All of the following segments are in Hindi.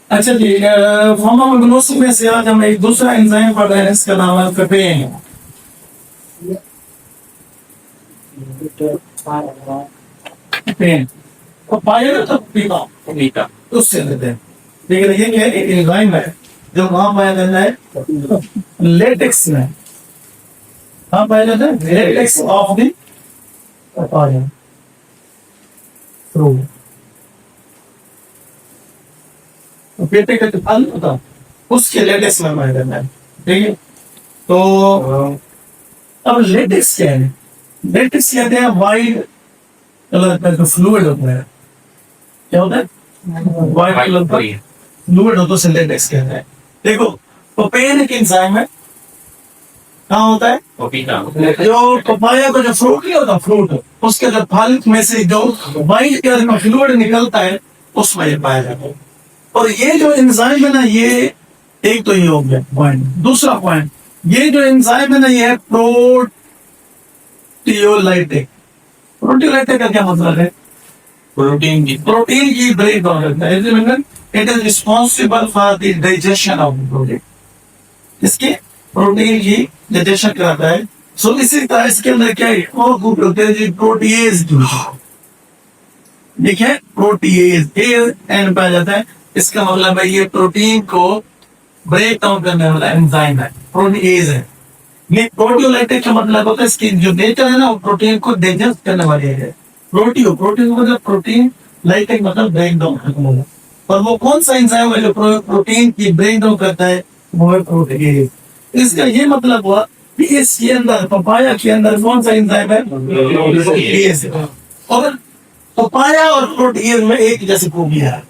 अच्छा जी, फार्माकोग्नोसिस में से आज हम एक दूसरा एंजाइम पढ़ रहे हैं, इसका नाम है पेपेन। पेन तो पाया तो पीता पीता उससे लेते हैं। लेकिन ये क्या है, एक एंजाइम है जो वहां पाया जाता है लेटेक्स में। कहाँ पाया जाता है? Latex of the papaya fruit. तो पेटे का जो फल होता है उसके लेटेक्स में पाया जाता है। ठीक है, तो अब लेटेक्स क्या है? लेटेक्स कहते हैं वाइट कलर का जो फ्लूइड होता है। क्या होता है? वाइट कलर का फ्लूइड होता है, उसे लेटेक्स कहते हैं। देखो, पपेन एक एंजाइम है। कहाँ होता है? जो पपाया का जो फ्रूट नहीं होता, फ्रूट उसके जो फल में से जो वाइट कलर का फ्लूइड निकलता है उसमें ये पाया जाता है। और ये जो एंजाइम है ना, ये एक तो ये हो गया पॉइंट। दूसरा पॉइंट, ये जो एंजाइम है ना, ये है प्रोटियोलाइटिक। प्रोटियोलाइटिक का क्या मतलब है? प्रोटीन की ब्रेक डाउन करता है। It is responsible for the digestion of protein. इसके प्रोटीन की डाइजेशन कराता है। सो इसी तरह इसके अंदर क्या है, और ग्रुप होते हैं जी, प्रोटीएज। देखिए, प्रोटीएज एंड पाया जाता है। इसका मतलब है ये प्रोटीन को ब्रेक डाउन करने वाला एंजाइम है, प्रोटीएज है। ये प्रोटियोलाइटिक का मतलब होता है इसकी जो नेचर है ना, वो प्रोटीन को डाइजेस्ट करने वाली है। प्रोटीन मतलब प्रोटीन, लाइटिक मतलब ब्रेक डाउन करने वाला। और वो कौन सा एंजाइम है जो प्रोटीन की ब्रेक डाउन करता है? वो है प्रोटीएज। इसका ये मतलब हुआ कि इसके अंदर, पपाया के अंदर कौन सा एंजाइम है? प्रोटीएज। और पपाया और प्रोटीएज में एक जैसी खूबी है।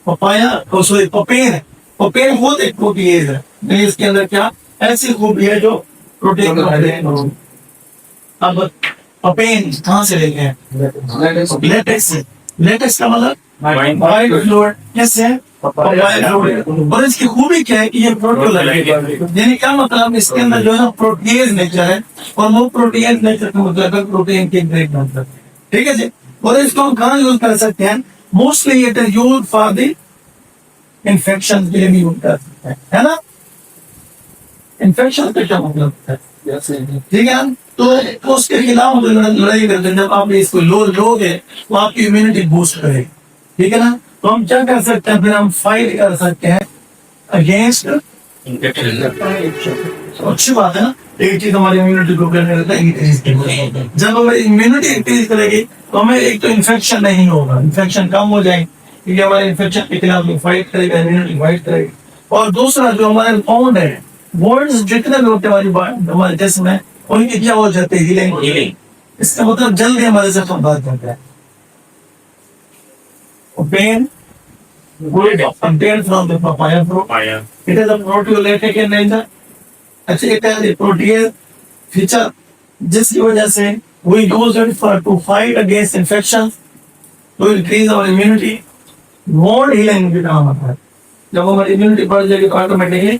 पपाया सॉरी पपेन, पपेन खुद एक प्रोटीएज है, लेकिन इसके अंदर क्या ऐसी खूबी है जो प्रोटीन को। अब पपेन कहाँ से लेते हैं? लेटेक्स से। लेटेक्स का मतलब वाइट फ्लूइड। कैसे है? Papaya fluid. और इसकी खूबी क्या है कि ये प्रोटियोलाइटिक है। यानी क्या मतलब, इसके अंदर जो है प्रोटीएज नेचर है, और वो प्रोटीएज नेचर का मतलब है प्रोटीन की ब्रेक डाउन करते हैं। ठीक है जी। और इसको हम कहाँ यूज कर सकते हैं? Mostly it is use for the infection के लिए भी यूज कर सकते हैं, है ना? इन्फेक्शन का क्या मतलब है? ठीक है ना? तो उसके खिलाफ लड़ाई करते हैं। जब आप इसको लोगे तो आपकी इम्यूनिटी बूस्ट करेगी। ठीक है ना? तो हम क्या कर सकते हैं? फिर हम फाइट कर सकते हैं अगेंस्ट इन्फेक्शन। अच्छी बात है ना? एक चीज हमारी इम्यूनिटी को करने रहता है। जब हमारी इम्यूनिटी इंक्रीज करेगी तो हमें एक तो इन्फेक्शन नहीं होगा, इन्फेक्शन कम हो जाएंगे, क्योंकि हमारे इन्फेक्शन के खिलाफ फाइट करेगा, इम्यूनिटी फाइट करेगी। और दूसरा जो हमारे बाउंड है, वर्ड्स जितने भी होते हैं हमारे जिस्म में, उनकी क्या हो जाते हैं? हीलिंग। इसका मतलब जल्दी हमारे से बात करता है। Pen obtained from the papaya fruit. It is a proteolytic in nature. अच्छा, it has a protease feature जिसकी वजह से we use it for to fight against infections, to increase our immunity. Wound healing भी काम आता है। जब हमारी इम्यूनिटी बढ़ जाएगी तो ऑटोमेटिकली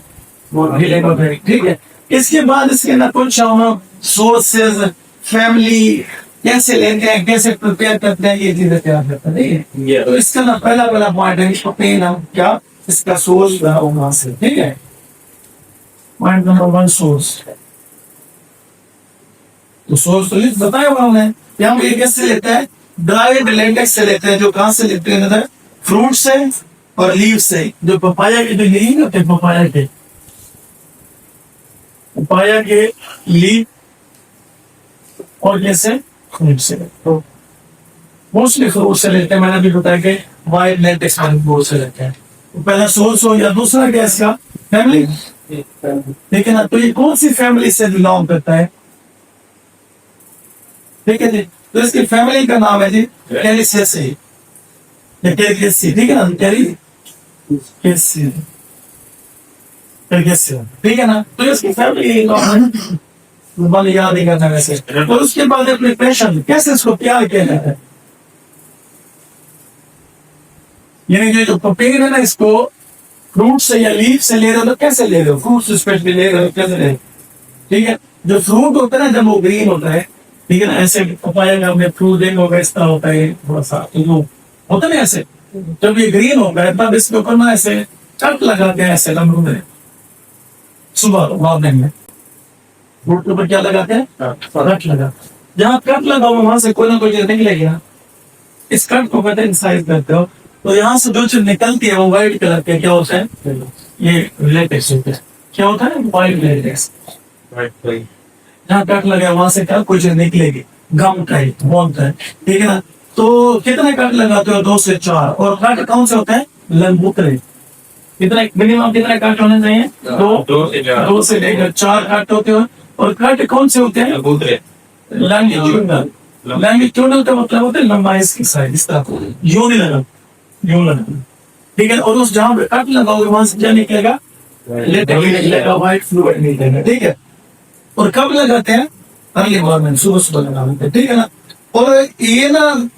wound healing हो जाएगी। ठीक है। इसके बाद इसके अंदर कुछ हम सोर्सेज, फैमिली कैसे लेते हैं, कैसे प्रिपेयर करते हैं, ये चीजें तैयार करते हैं। ठीक है। तो इसका ना पहला पॉइंट है इसको पेन हम क्या इसका सोर्स वहां से। ठीक है। Point number 1, source. तो सोर्स तो लिस्ट बताया हुआ हमने कि हम ये कैसे लेते हैं? ड्राइड लेटेक्स से लेते हैं। जो कहाँ से लेते हैं? फ्रूट से और लीव से। जो पपाया के जो लीव होते हैं, पपाया के लीव और जैसे फ्रूट से। तो मोस्टली फ्रूट से लेते हैं। मैंने अभी बताया कि वाइट लेटेक्स फ्रूट से लेते हैं। तो पहला सोर्स हो गया। दूसरा क्या इसका? फैमिली। ठीक है ना? तो ये कौन सी फैमिली से बिलोंग करता है? ठीक है जी। तो इसकी फैमिली का नाम है जी कैलिसेसी। ठीक है ना? ठीक है ना? तो इसकी फैमिली बल याद ही करना वैसे। तो उसके बाद प्रिपरेशन कैसे इसको तैयार किया जाता है? यानी जो पपेन है ना, इसको फ्रूट से या लीफ से ले रहे हो तो कैसे ले रहे हो? फ्रूट से स्पेशली ले रहे हो, कैसे ले रहे हो? ठीक है। जो फ्रूट होता है ना, जब वो ग्रीन होता है, ठीक है ना, ऐसे पपाया का हमने फ्रूट देखा होगा, इस तरह होता है थोड़ा सा, तो वो होता है ना ऐसे। जब ये ग्रीन होगा तब इसके ऊपर ना ऐसे कट लगा के ऐसे लम्बू में सुबह मॉर्निंग में रूट के ऊपर क्या लगाते हैं? कट लगा। जहाँ कट लगा हुआ वहां से कोई ना कोई चीज निकलेगा। इस कट को कहते हैं इंसाइज करते हो। तो यहाँ से जो चीज निकलती है वो व्हाइट कलर के क्या होता है? ये लेटेक्स होता है। क्या होता है? White latex. जहाँ कट लगा वहां से क्या कोई चीज निकलेगी, गम टाइप बोलता है, ठीक है ना। तो कितने कट लगाते हो? 2 से 4। और कट कौन से होते हैं? लंबूतरे। कितने मिनिमम कितने कट होने चाहिए? 2 से लेकर 4 कट होते हैं। और कट कौन से होते हैं? लैंगिट्यूडनल। लैंगिट्यूडनल का मतलब होता है लंबाई की साइड, इस तरह यूनिलैटरल, यूनिलैटरल, ठीक है। और उस जहां पे कट लगाओगे वहां से क्या निकलेगा? लेटेक्स निकलेगा, व्हाइट फ्लूइड निकलेगा, ठीक है। और कब लगाते हैं? अर्ली मॉर्निंग, सुबह सुबह लगाते हैं, ठीक है ना। और ये ना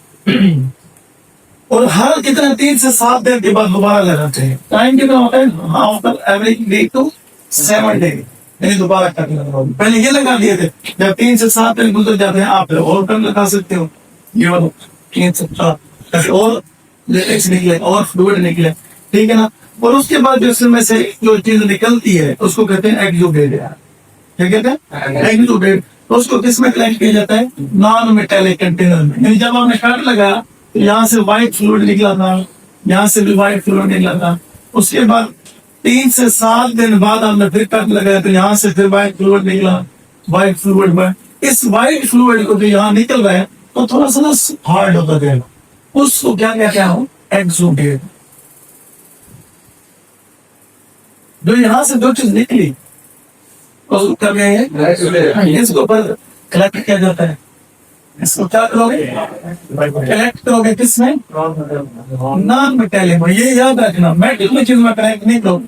और हर कितने 3 से 7 दिन के बाद दोबारा लगाते हैं। टाइम कितना होता है? After every week to 7 day यानी दोबारा कट लगाओ। पहले ये लगा दिए थे, जब 3 से 7 दिन गुजर जाते हैं आप और कट लगा सकते हो। ये वाला 3 से 7 और लेटेक्स निकले और फ्लूइड निकले, ठीक है ना। और उसके बाद जो इसमें से जो चीज निकलती है उसको कहते हैं एक्सुडेट। क्या कहते हैं? एक्सुडेट। तो उसको किस में कलेक्ट किया जाता है? नॉन मेटेलिक कंटेनर में। यानी जब आपने कट लगा तो यहाँ से व्हाइट फ्लूइड निकला था, यहाँ से भी व्हाइट फ्लूइड निकला था। उसके बाद 3 से 7 दिन बाद आपने फिर कट लगाया तो यहाँ से फिर व्हाइट फ्लूइड निकला, व्हाइट फ्लूइड में इस व्हाइट फ्लूइड को जो यहाँ निकल रहा है तो थोड़ा सा ना हार्ड होता जाएगा, उसको क्या कहते हैं? एक्सुडेट। जो यहाँ से जो चीज निकली उसको क्या कहेंगे? इसको पर कलेक्ट किया जाता है। इसको क्या करोगे? कलेक्ट करोगे किसमें? नॉन मेटेलिक में। ये याद रखना, मेटल में चीज में कलेक्ट नहीं करोगे,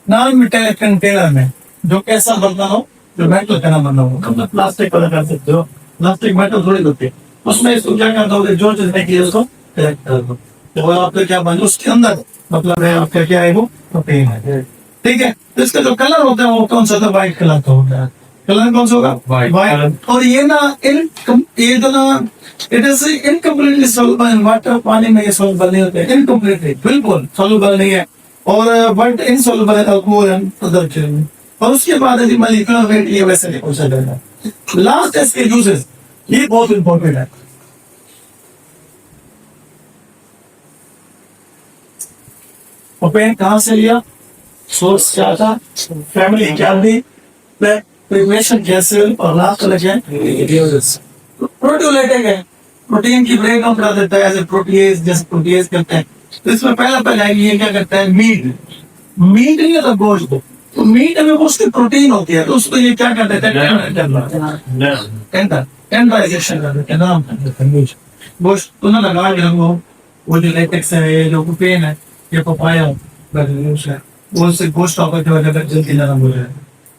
नॉन मेटेलिक कंटेनर में। जो कैसा बर्तन हो, जो मेटल का ना बना हो, तुम प्लास्टिक वाला कर सकते हो, प्लास्टिक मेटल थोड़ी होती है। उसमें इसको क्या कर दोगे? जो चीज निकली उसको कलेक्ट कर दो, तो वो आपका क्या बन उसके अंदर मतलब है आपका क्या है? वो प्रोटीन है, ठीक है। तो इसका जो कलर होता है वो कौन सा था? व्हाइट कलर का होता है। कलर कौन सा होगा? व्हाइट। और ये ना ये तो ना it is incompletely soluble in water. पानी में ये सॉल्युबल नहीं होते, इनकम्प्लीटली बिल्कुल सॉल्युबल नहीं है। और बट इनसॉल्युबल है अल्कोहल एंड अदर चीज। और उसके बाद यदि मॉलिक्यूलर वेट ये वैसे नहीं पूछा जाएगा। लास्ट इसके यूजेस, ये बहुत इंपॉर्टेंट है। ओपेन कहाँ से लिया? सोर्स क्या था? फैमिली क्या थी? प्रिपरेशन कैसे? और लास्ट वाला क्या है? प्रोटीओलाइटिक है, प्रोटीन की ब्रेकडाउन कर देता है एज ए प्रोटीएज, जैसे प्रोटीएज करते हैं। तो इसमें पहला ये क्या करता है? मीट नहीं होता गोश्त। तो मीट में उसकी प्रोटीन होती है तो उसको ये क्या कर देता है? टेंडराइजेशन कर देते हैं, नाम कर देते हैं गोश्त। तो ना लगा के रखो, वो जो लेटेक्स है, ये जो पेन है, ये पपाया है, वो से गोश्त आपका जो है जल्दी नरम हो जाए,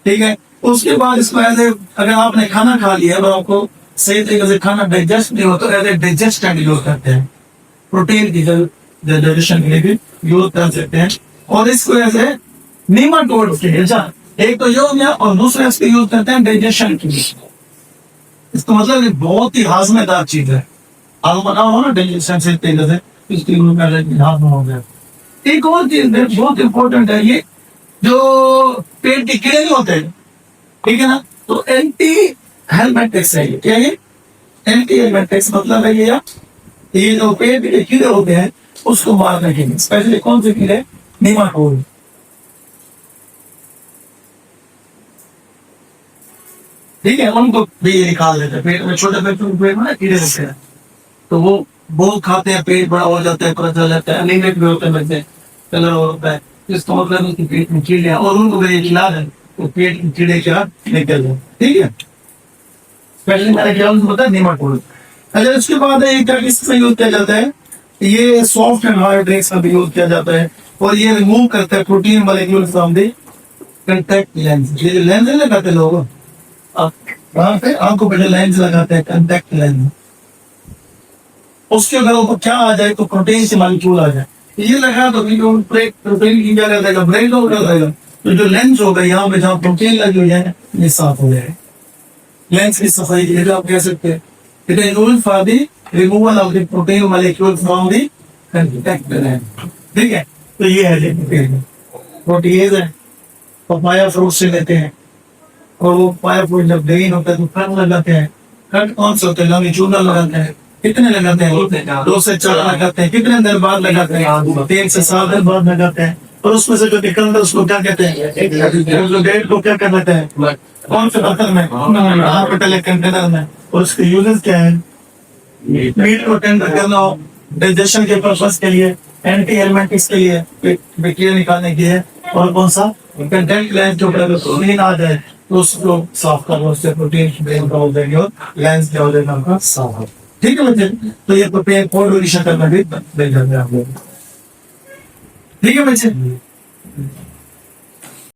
ठीक है। उसके बाद इसको ऐसे अगर आपने खाना खा लिया और आपको सही तरीके से खाना डाइजेस्ट नहीं हो तो ऐसे डाइजेस्टेंट यूज करते हैं, प्रोटीन की डाइजेशन के लिए भी यूज कर सकते हैं। और इसको ऐसे नीमाटोड्स के लिए, एक तो ये हो गया, और दूसरा इसको यूज करते हैं डाइजेशन के लिए। इसका मतलब ये बहुत ही हाजमेदार चीज है। आप बनाओ ना डाइजेशन से तरीके से, इसकी हाथ में हो गया। एक और चीज है बहुत इंपॉर्टेंट है, ये जो पेट के कीड़े नहीं होते, ठीक है ना। तो एंटी हेलमेंटेक्स है, क्या है? एंटी हेलमेंटेक्स मतलब है ये जो पेट के कीड़े होते हैं उसको मारने के लिए। स्पेशली कौन से कीड़े? नीमाटोड। ठीक है, उनको भी निकाल देते हैं पेट में। छोटे बच्चों के पेट में ना कीड़े होते हैं तो वो खाते हैं, पेट बड़ा हो जाता है, पता चल जाता है, अनीमिक भी होते हैं बच्चे, कलर होता है। इसका मतलब है कि पेट में कीड़े हैं और उनको ये खिला दें तो पेट के कीड़े क्या निकल जाए, ठीक है। स्पेशली मैंने क्या होता है? नीमाटोड। अच्छा, इसके बाद ये क्या किसमें यूज किया जाता है? ये सॉफ्ट एंड हार्ड ड्रिंक्स में भी यूज किया जाता है। और ये रिमूव करता है protein molecules from the contact lens. ये लेंस लगाते लोग वहां पे आंखों पे लेंस लगाते हैं, कांटेक्ट लेंस। उसके अगर ऊपर क्या आ जाए तो प्रोटीन से मॉलिक्यूल आ जाए, ये लगा तो प्रोटीन की क्या कर देगा? ब्रेक डाउन कर देगा। तो जो लेंस होगा यहाँ पे जहाँ प्रोटीन लगी हुई है ये साफ हो जाएगा। लेंस की सफाई के लिए आप कह सकते हैं it is used for the removal of the protein molecule from the contact lens, ठीक है। तो ये है प्रोटीज है, पपाया फ्रूट से लेते हैं, और वो पपाया फ्रूट जब ग्रीन होता है तो कट लगाते हैं। कट कौन से होते हैं? लॉन्गिट्यूडनल लगाते हैं। कितने लगाते हैं? 2 से 4 लगाते हैं। कितने देर बाद लगाते हैं? 3 से 7 दिन बाद लगाते हैं। और उसमें से जो निकलता है उसको क्या कहते हैं? जो डेट को क्या कहते हैं? कौन से बर्तन में? यहाँ पे पहले कंटेनर में। और उसके यूजेस क्या है? मीट को टेंडर करना हो, डाइजेशन के पर्पस के लिए, एंटी एलिमेंट्स के लिए, बैक्टीरिया निकालने के लिए, और कौन सा कंटेंट लेंस जो प्रोटीन आ जाए तो उसको साफ करना, उससे प्रोटीन ब्रेन का हो जाएंगे और लेंस क्या हो जाएगा आपका साफ हो। ठीक है बच्चे, तो ये प्रोटीन कोड शक्ल में भी मिल जाते हैं आप लोग। ठीक है बच्चे।